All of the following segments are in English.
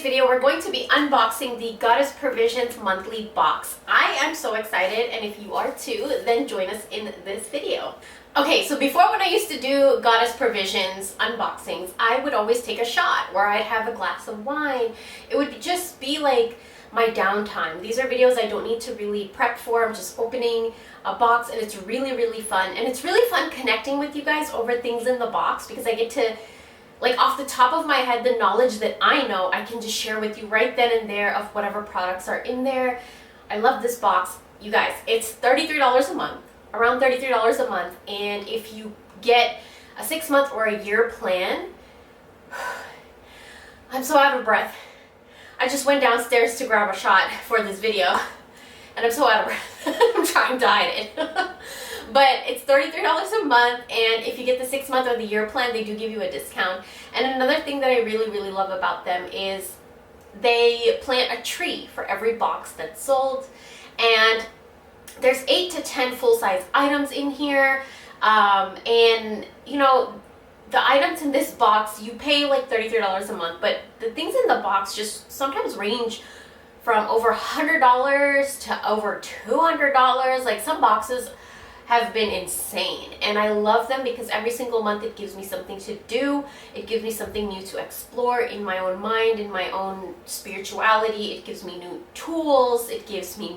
today's video, we're going to be unboxing the Goddess Provisions monthly box. I am so excited, and if you are too, then join us in this video. Okay, so before, when I used to do Goddess Provisions unboxings, I would always take a shot where I'd have a glass of wine. It would just be like my downtime. These are videos I don't need to really prep for. I'm just opening a box, and it's really fun. And it's really fun connecting with you guys over things in the box, because I get to, like, off the top of my head, the knowledge that I know, I can just share with you right then and there of whatever products are in there. I love this box. You guys, it's $33 a month, around $33 a month. And if you get a 6-month or a year plan, I'm so out of breath. I just went downstairs to grab a shot for this video, and I'm so out of breath. I'm trying to hide it. But it's $33 a month, and if you get the 6-month or the year plan, they do give you a discount. And another thing that I really love about them is they plant a tree for every box that's sold, and there's 8 to 10 full-size items in here. And you know, the items in this box, you pay like $33 a month, but the things in the box just sometimes range from over $100 to over $200. Like, some boxes have been insane, and I love them because every single month it gives me something to do. It gives me something new to explore in my own mind, in my own spirituality. It gives me new tools. It gives me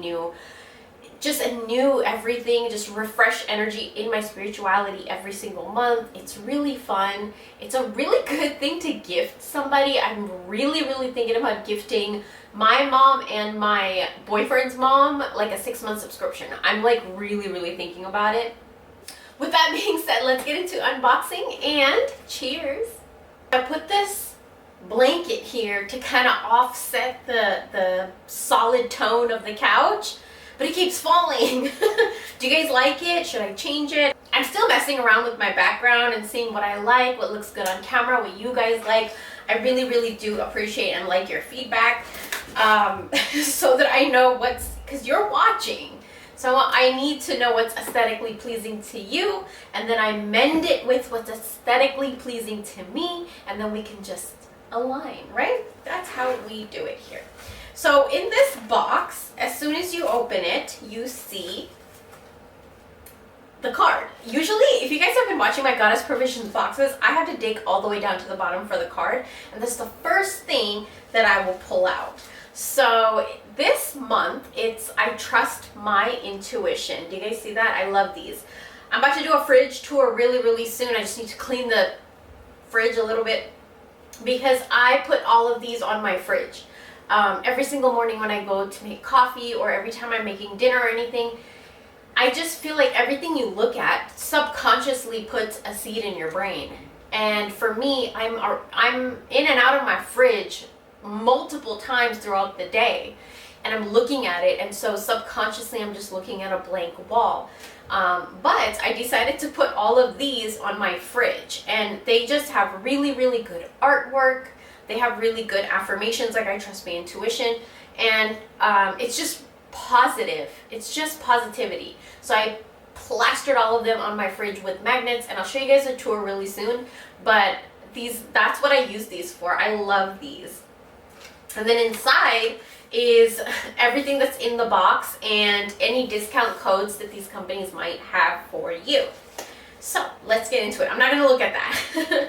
just a new everything, just refresh energy in my spirituality every single month. It's really fun. It's a really good thing to gift somebody. I'm really thinking about gifting my mom and my boyfriend's mom like a 6-month subscription. I'm like really thinking about it. With that being said, let's get into unboxing, and cheers. I put this blanket here to kind of offset the solid tone of the couch, but it keeps falling. Do you guys like it? Should I change it? I'm still messing around with my background and seeing what I like, what looks good on camera, what you guys like. I really do appreciate and like your feedback, so that I know because you're watching. So I need to know what's aesthetically pleasing to you, and then I mend it with what's aesthetically pleasing to me, and then we can just align, right? That's how we do it here. So in this box, as soon as you open it, you see the card. Usually, if you guys have been watching my Goddess Provisions boxes, I have to dig all the way down to the bottom for the card, and this is the first thing that I will pull out. So this month, it's I Trust My Intuition. Do you guys see that? I love these. I'm about to do a fridge tour really soon. I just need to clean the fridge a little bit, because I put all of these on my fridge. Every single morning when I go to make coffee, or every time I'm making dinner or anything, I just feel like everything you look at subconsciously puts a seed in your brain. And for me, I'm in and out of my fridge multiple times throughout the day, and I'm looking at it, and so subconsciously I'm just looking at a blank wall. But I decided to put all of these on my fridge, and they just have really good artwork. They have really good affirmations like I trust my intuition, and it's just positive. It's just positivity. So I plastered all of them on my fridge with magnets, and I'll show you guys a tour really soon. But that's what I use these for. I love these. And then inside is everything that's in the box and any discount codes that these companies might have for you. So let's get into it. I'm not going to look at that.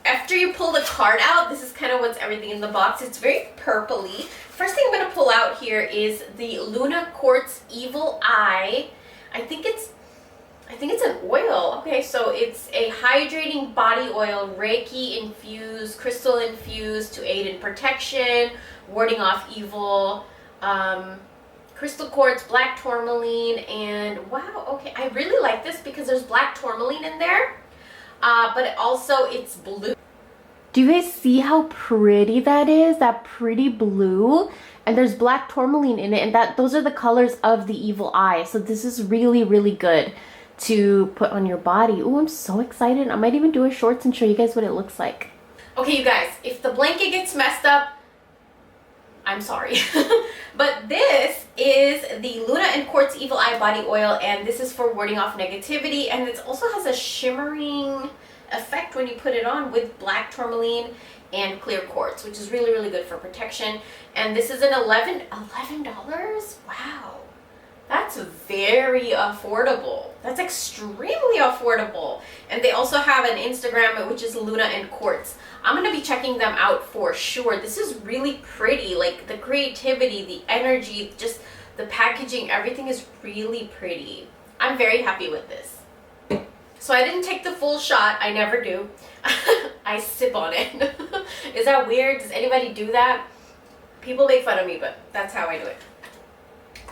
After you pull the card out, this is kind of what's everything in the box. It's very purpley. First thing I'm going to pull out here is the Luna Quartz Evil Eye. I think it's an oil. Okay, so it's a hydrating body oil, Reiki infused, crystal infused to aid in protection, warding off evil, crystal quartz, black tourmaline, and wow, okay, I really like this because there's black tourmaline in there, but also it's blue. Do you guys see how pretty that is? That pretty blue, and there's black tourmaline in it, and those are the colors of the evil eye. So this is really good to put on your body. Oh, I'm so excited. I might even do a shorts and show you guys what it looks like. Okay, you guys, if the blanket gets messed up, I'm sorry. But this is the Luna and Quartz Evil Eye Body Oil, and this is for warding off negativity, and it also has a shimmering effect when you put it on with black tourmaline and clear quartz, which is really, really good for protection. And this is an $11. Wow. That's very affordable. That's extremely affordable. And they also have an Instagram, which is Luna and Quartz. I'm going to be checking them out for sure. This is really pretty. Like the creativity, the energy, just the packaging, everything is really pretty. I'm very happy with this. So I didn't take the full shot. I never do. I sip on it. Is that weird? Does anybody do that? People make fun of me, but that's how I do it.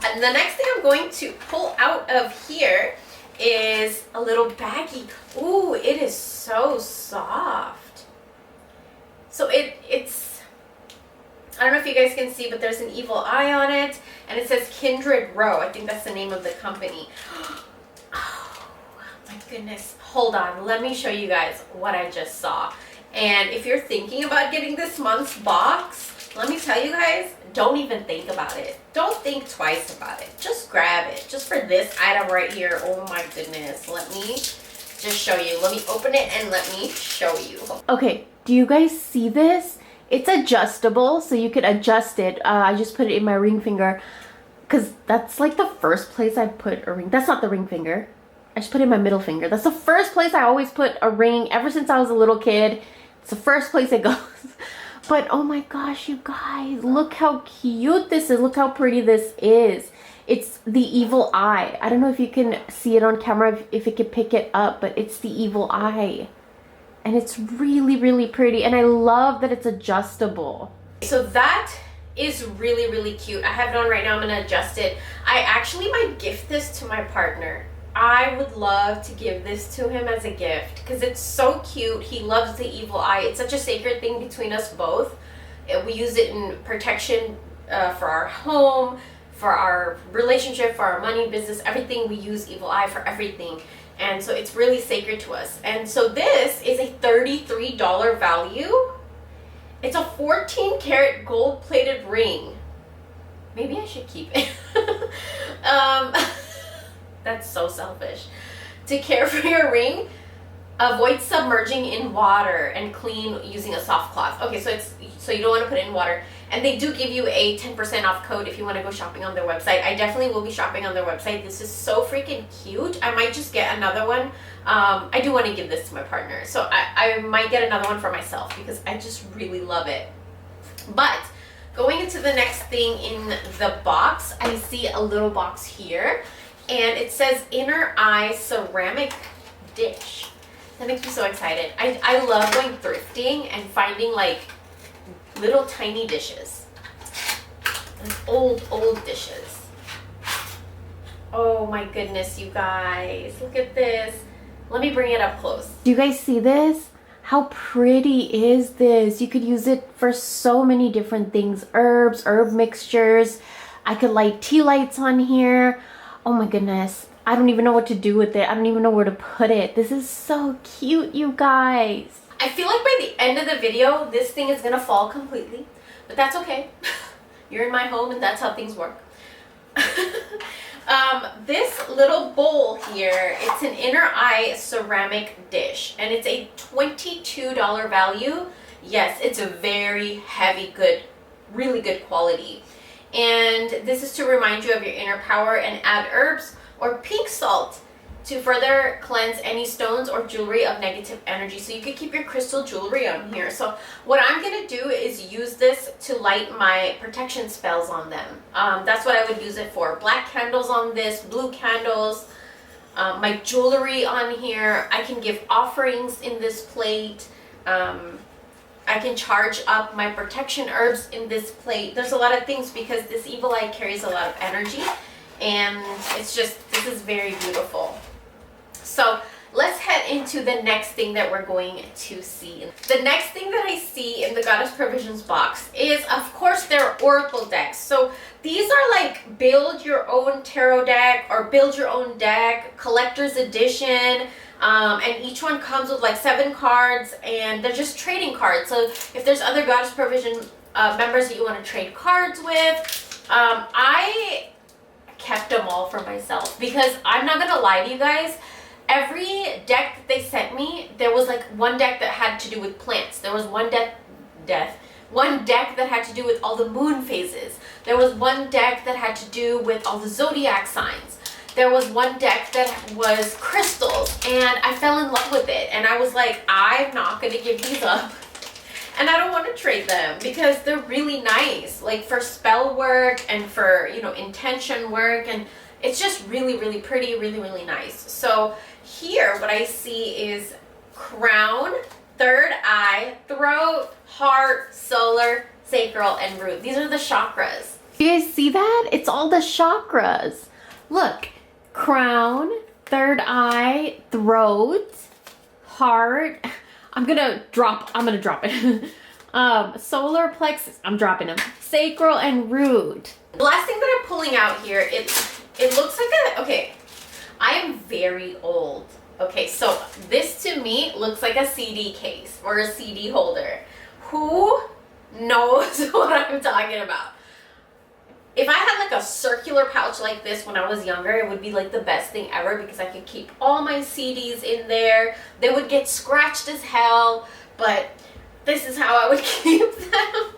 And the next thing I'm going to pull out of here is a little baggie. Ooh, it is so soft. So it's, I don't know if you guys can see, but there's an evil eye on it, and it says Kindred Row. I think that's the name of the company. Oh my goodness. Hold on, let me show you guys what I just saw. And if you're thinking about getting this month's box, let me tell you guys, don't even think about it. Don't think twice about it. Just grab it. Just for this item right here. Oh my goodness. Let me just show you. Let me open it and let me show you. Okay, do you guys see this? It's adjustable, so you could adjust it. I just put it in my ring finger because that's like the first place I put a ring. That's not the ring finger. I just put it in my middle finger. That's the first place I always put a ring ever since I was a little kid. It's the first place it goes. But oh my gosh, you guys, look how cute this is. Look how pretty this is. It's the evil eye. I don't know if you can see it on camera, if it can pick it up, but it's the evil eye. And it's really, really pretty. And I love that it's adjustable. So that is really, really cute. I have it on right now. I'm going to adjust it. I actually might gift this to my partner. I would love to give this to him as a gift because it's so cute. He loves the evil eye. It's such a sacred thing between us both. We use it in protection for our home, for our relationship, for our money, business, everything. We use evil eye for everything. And so it's really sacred to us. And so this is a $33 value. It's a 14 karat gold plated ring. Maybe I should keep it. That's so selfish. To care for your ring, avoid submerging in water and clean using a soft cloth. Okay, so you don't want to put it in water. And they do give you a 10% off code if you want to go shopping on their website. I definitely will be shopping on their website. This is so freaking cute. I might just get another one. I do want to give this to my partner. So I might get another one for myself because I just really love it. But going into the next thing in the box, I see a little box here. And it says Inner Eye Ceramic Dish. That makes me so excited. I love going thrifting and finding like little tiny dishes. Like old dishes. Oh my goodness, you guys. Look at this. Let me bring it up close. Do you guys see this? How pretty is this? You could use it for so many different things. Herbs, herb mixtures. I could light tea lights on here. Oh my goodness. I don't even know what to do with it. I don't even know where to put it. This is so cute, you guys. I feel like by the end of the video, this thing is gonna fall completely, but that's okay. You're in my home and that's how things work. This little bowl here, it's an Inner Eye ceramic dish and it's a $22 value. Yes, it's a very heavy, good, really good quality. And this is to remind you of your inner power and add herbs or pink salt to further cleanse any stones or jewelry of negative energy. So you could keep your crystal jewelry on here. So what I'm going to do is use this to light my protection spells on them. That's what I would use it for. Black candles on this, blue candles, my jewelry on here. I can give offerings in this plate. I can charge up my protection herbs in this plate. There's a lot of things because this evil eye carries a lot of energy. And it's just, this is very beautiful. So let's head into the next thing that we're going to see. The next thing that I see in the Goddess Provisions box is, of course, their oracle decks. So these are like build your own tarot deck or build your own deck, collector's edition. And each one comes with like 7 cards and they're just trading cards. So if there's other Goddess Provision members that you want to trade cards with, I kept them all for myself because I'm not gonna lie to you guys, every deck that they sent me, there was like one deck that had to do with plants, there was one deck death. One deck that had to do with all the moon phases. There was one deck that had to do with all the zodiac signs. There was one deck that was crystals, and I fell in love with it. And I was like, I'm not going to give these up. And I don't want to trade them because they're really nice, like for spell work and for, you know, intention work. And it's just really, really pretty, really, really nice. So here, what I see is crown, third eye, throat, heart, solar, sacral, and root. These are the chakras. You guys see that? It's all the chakras. Look, crown, third eye, throat, heart. I'm gonna drop it. Solar plexus, I'm dropping them. Sacral and root. The last thing that I'm pulling out here, it looks like okay, I am very old. Okay, so this to me looks like a CD case or a CD holder. Who knows what I'm talking about? If I had like a circular pouch like this when I was younger, it would be like the best thing ever because I could keep all my CDs in there. They would get scratched as hell, but this is how I would keep them.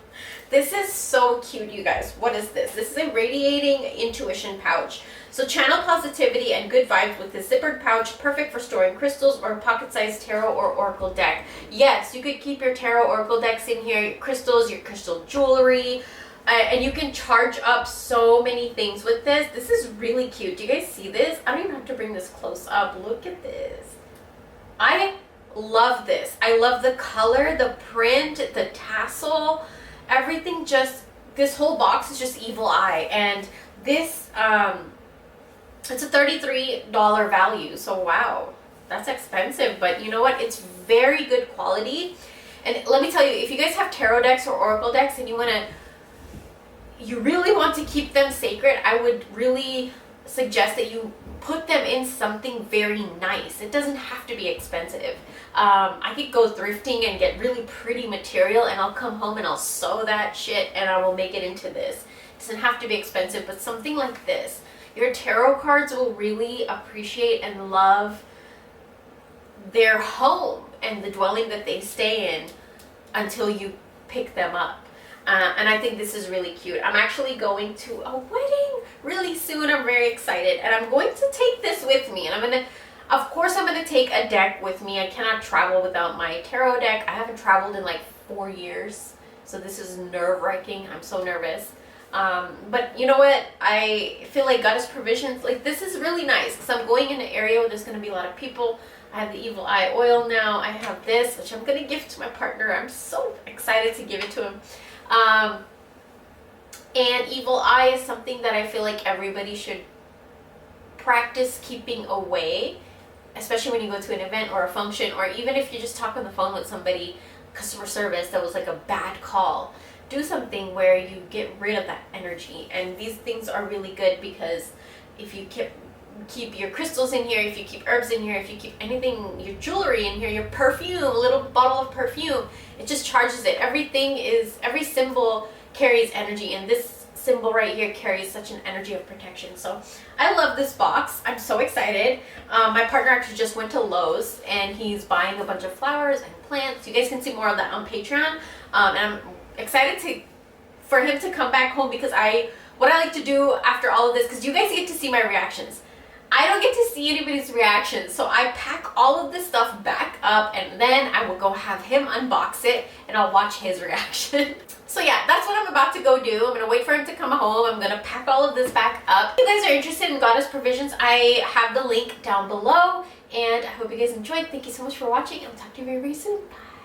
This is so cute, you guys. What is this? This is a Radiating intuition pouch. So channel positivity and good vibes with this zippered pouch, perfect for storing crystals or a pocket-sized tarot or oracle deck. Yes, you could keep your tarot oracle decks in here, your crystals, your crystal jewelry, and you can charge up so many things with this. This is really cute. Do you guys see this? I don't even have to bring this close up. Look at this. I love this. I love the color, the print, the tassel, everything. Just this whole box is just evil eye. And this it's a $33 value. So wow, that's expensive, but you know what, it's very good quality. And let me tell you, if you guys have tarot decks or oracle decks and you really want to keep them sacred, I would really suggest that you put them in something very nice. It doesn't have to be expensive. I could go thrifting and get really pretty material, and I'll come home and I'll sew that shit and I will make it into this. It doesn't have to be expensive, but something like this. Your tarot cards will really appreciate and love their home and the dwelling that they stay in until you pick them up. And I think this is really cute. I'm actually going to a wedding really soon. I'm very excited. And I'm going to take this with me. And of course, I'm going to take a deck with me. I cannot travel without my tarot deck. I haven't traveled in like 4 years. So this is nerve-wracking. I'm so nervous. But you know what? I feel like Goddess Provisions, like this is really nice because I'm going in an area where there's going to be a lot of people. I have the Evil Eye oil now. I have this, which I'm going to give to my partner. I'm so excited to give it to him. And Evil Eye is something that I feel like everybody should practice keeping away, especially when you go to an event or a function, or even if you just talk on the phone with somebody, customer service, that was like a bad call. Do something where you get rid of that energy. And these things are really good because if you keep your crystals in here, if you keep herbs in here, if you keep anything, your jewelry in here, your perfume, a little bottle of perfume, it just charges it. Every symbol carries energy, and this symbol right here carries such an energy of protection. So I love this box. I'm so excited. My partner actually just went to Lowe's and he's buying a bunch of flowers and plants. You guys can see more of that on Patreon. And I'm excited for him to come back home because what I like to do after all of this, because you guys get to see my reactions. I don't get to see anybody's reactions, so I pack all of this stuff back up and then I will go have him unbox it and I'll watch his reaction. So yeah, that's what I'm about to go do. I'm going to wait for him to come home. I'm going to pack all of this back up. If you guys are interested in Goddess Provisions, I have the link down below, and I hope you guys enjoyed. Thank you so much for watching. I'll talk to you very, very soon. Bye.